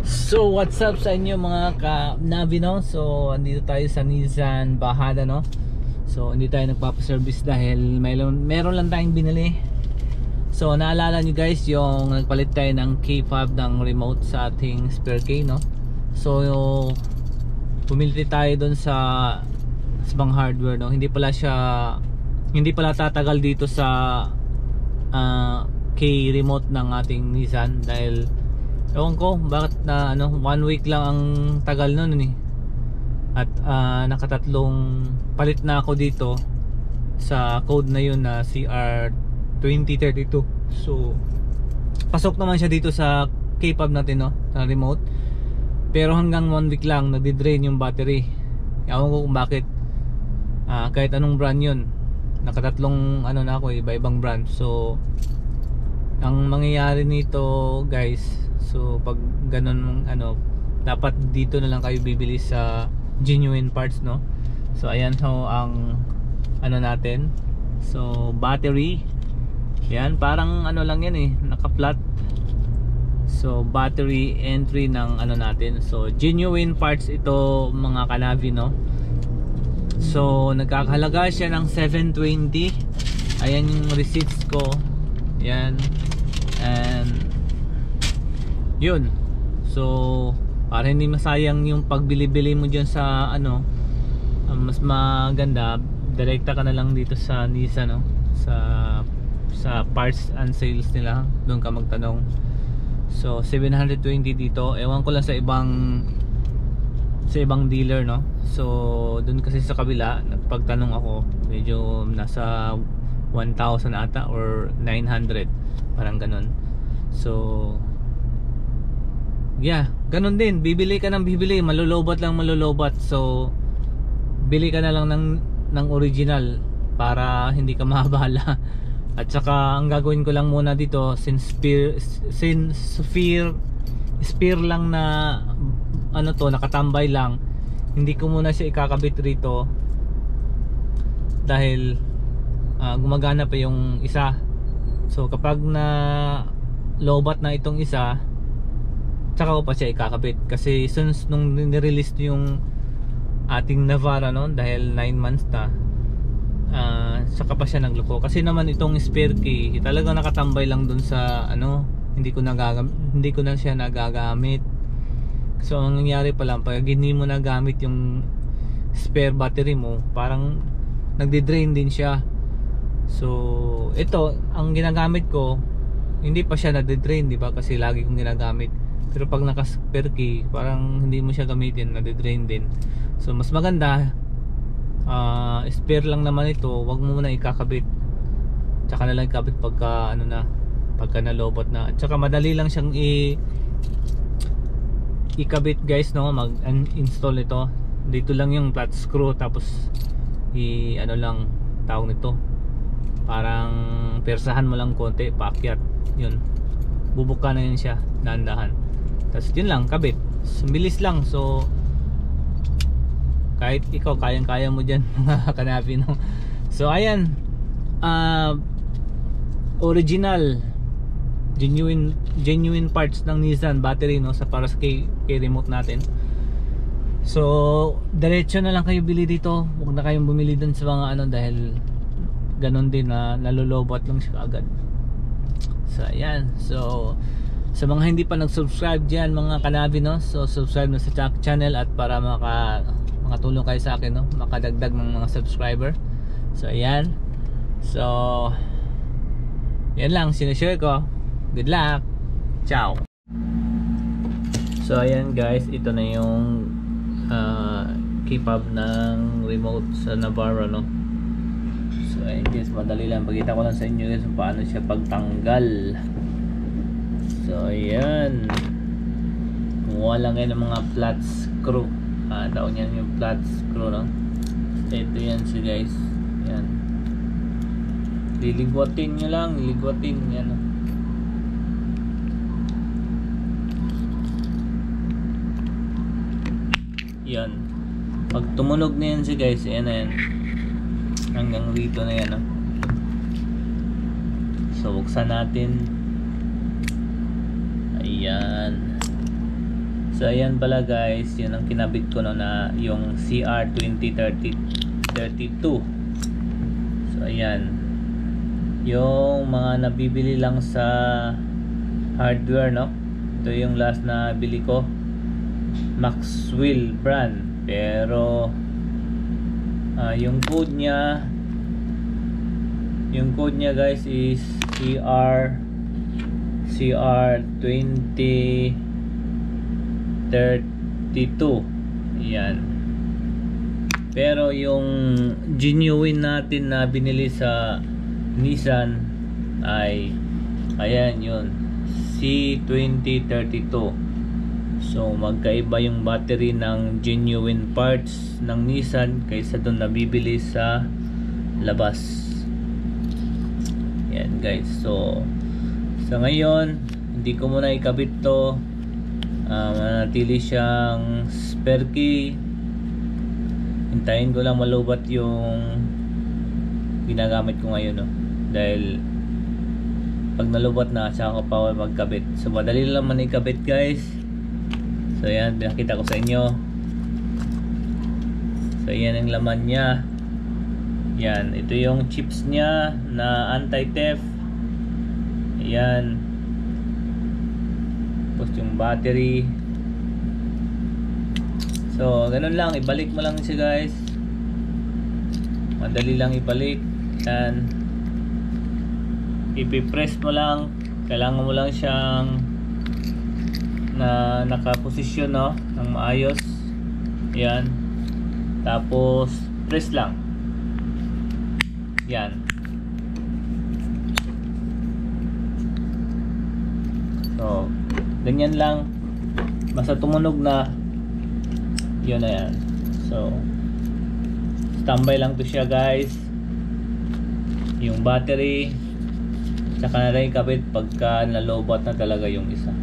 So what's up sa inyo mga ka-Navi, no? So andito tayo sa Nissan Bahada, no? So hindi tayo nagpapaservice dahil meron lang tayong binili. So naalala nyo guys yung nagpalit tayo ng key-fob ng remote sa ating spare key, no? So pumili tayo dun sa Bang Hardware, no? Hindi pala tatagal dito sa key remote ng ating Nissan dahil ewan ko bakit na 1 week lang ang tagal nun eh. At nakatatlong palit na ako dito sa code na yun na CR2032. So pasok naman siya dito sa key-fob natin, no, sa remote. Pero hanggang 1 week lang nagdi-drain yung battery. Ewan ko kung bakit. Kahit anong brand yun, nakatatlong na ako, iba-ibang brand. So ang mangyayari nito guys, so pag ganun dapat dito na lang kayo bibili sa genuine parts, no? So ayan ho ang natin. So battery, yan parang lang yan eh, naka-flat. So battery entry ng natin. So genuine parts ito mga ka-Navi, no? So nagkakahalaga siya ng 720. Ayan yung receipts ko. Yan. And yun. So para hindi masayang yung pagbili-bili mo dyan sa mas maganda, direkta ka na lang dito sa Nissan, no? Sa parts and sales nila, doon ka magtanong. So 720 dito. Ewan ko lang sa ibang dealer, no? So doon kasi sa kabila nagpagtanong ako, medyo nasa 1,000 ata or 900, parang ganun. So yeah, ganun din, bibili ka ng bibili, malulobot. So bili ka na lang ng original para hindi ka mahabala. At saka ang gagawin ko lang muna dito, since spare lang na nakatambay lang, hindi ko muna siya ikakabit rito dahil gumagana pa yung isa. So kapag na lobat na itong isa, tsaka ko pa siya ikakabit. Kasi since nung nirelease yung ating Navara, no, dahil 9 months na, saka pa siya nagloko. Kasi naman itong spare key talaga nakatambay lang dun sa hindi ko na siya nagagamit. So ang nangyayari pa lang, pag hindi mo nagamit yung spare battery mo, parang nagdi-drain din siya. So ito ang ginagamit ko, hindi pa siya nade-drain, di ba? Kasi lagi kong ginagamit. Pero pag naka-spare key, parang hindi mo siya gamitin, nade-drain din. So mas maganda, spare lang naman ito, wag mo muna ikakabit. Tsaka na lang ikabit pagka pagka nalobot na. At saka madali lang siyang ikabit guys, no? Mag-install ito. Dito lang yung flat screw, tapos lang tawag nito, parang persahan mo lang konti, paakyat, yun, bubuka na yun siya, dahan-dahan. Tapos yun lang, kabit. Bilis lang. So kahit ikaw, kayang-kaya mo dyan mga ka-Navi, no? So ayan, original genuine parts ng Nissan battery, no, para sa key remote natin. So diretso na lang kayo bili dito, huwag na kayong bumili dun sa mga dahil ganun din na nalulobot lang siya agad. So ayan, so sa mga hindi pa nag-subscribe dyan mga ka-Navi, no, so subscribe na sa channel at para makatulong kayo sa akin, no, makadagdag ng mga subscriber. So ayan, so yan lang sinishare ko. Good luck, ciao. So ayan guys, ito na yung key-fob ng remote sa Navara, no. So ayun guys, madali lang, pakita ko lang sa inyo guys kung paano siya pagtanggal. So ayan, kumuha lang yan ng mga flat screw. Daon yan yung flat screw, no. Ito yan siya guys, yan, liligwatin nyo lang, yan, no? Yan, pag tumunog na yan siya guys, yan na yan, hanggang rito na yan, no? So buksan natin. Ayan. So ayan pala guys, yun ang kinabit ko no, na yung CR2032. So ayan, yung mga nabibili lang sa hardware, no. Ito yung last na bili ko, Maxwell brand, pero yung code niya guys is CR2032. Yan. Pero yung genuine natin na binili sa Nissan ay ayan, yun, C2032. So magkaiba yung battery ng genuine parts ng Nissan kaysa doon nabibili sa labas. Yan guys. So sa ngayon hindi ko muna ikabit to, manatili siyang spare key. Hintayin ko lang malubat yung ginagamit ko ngayon, no? Dahil pag nalubat na, saka ko pa magkabit. So madali lang man ikabit guys. So yan, pinakita ko sa inyo. So yan ang laman niya. Yan, ito yung chips niya na anti-theft. Yan. Tapos yung battery. So ganun lang, ibalik mo lang siya guys. Madali lang ibalik. Yan, ipipress mo lang. Kailangan mo lang siyang na nakaposisyon, no, ng maayos. Yan, tapos press lang. Yan. So ganyan lang, basta tumunog na, yun na yan. So standby lang to siya guys, yung battery, tsaka na rin ikabit pagka nalobat na talaga yung isa.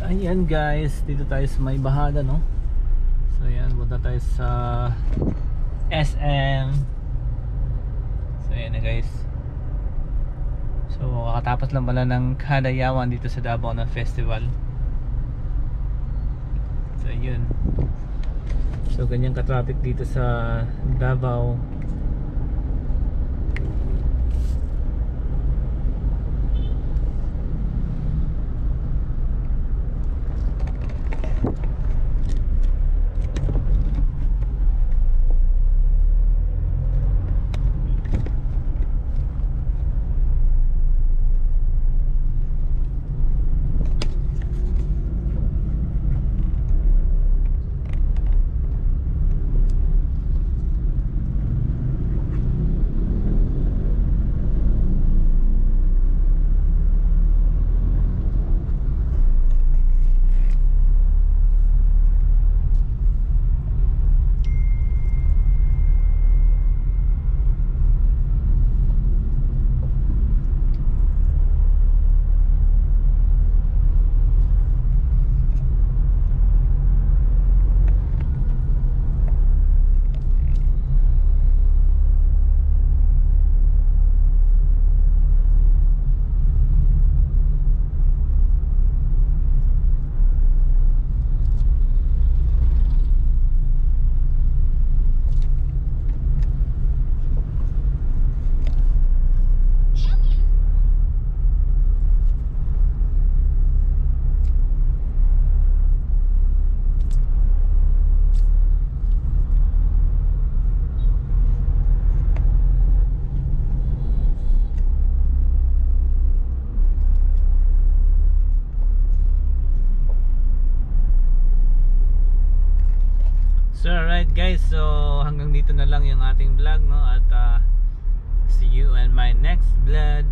Ayan guys, dito tayo sa may bahada, no. So ayan, punta tayo sa SM. So ayan na guys. So kakatapos lang pala ng Kadayawan dito sa Davao na festival. So yun. So ganyan ka-traffic dito sa Davao. So alright guys, so hanggang dito na lang yung ating vlog, no, at see you in my next vlog.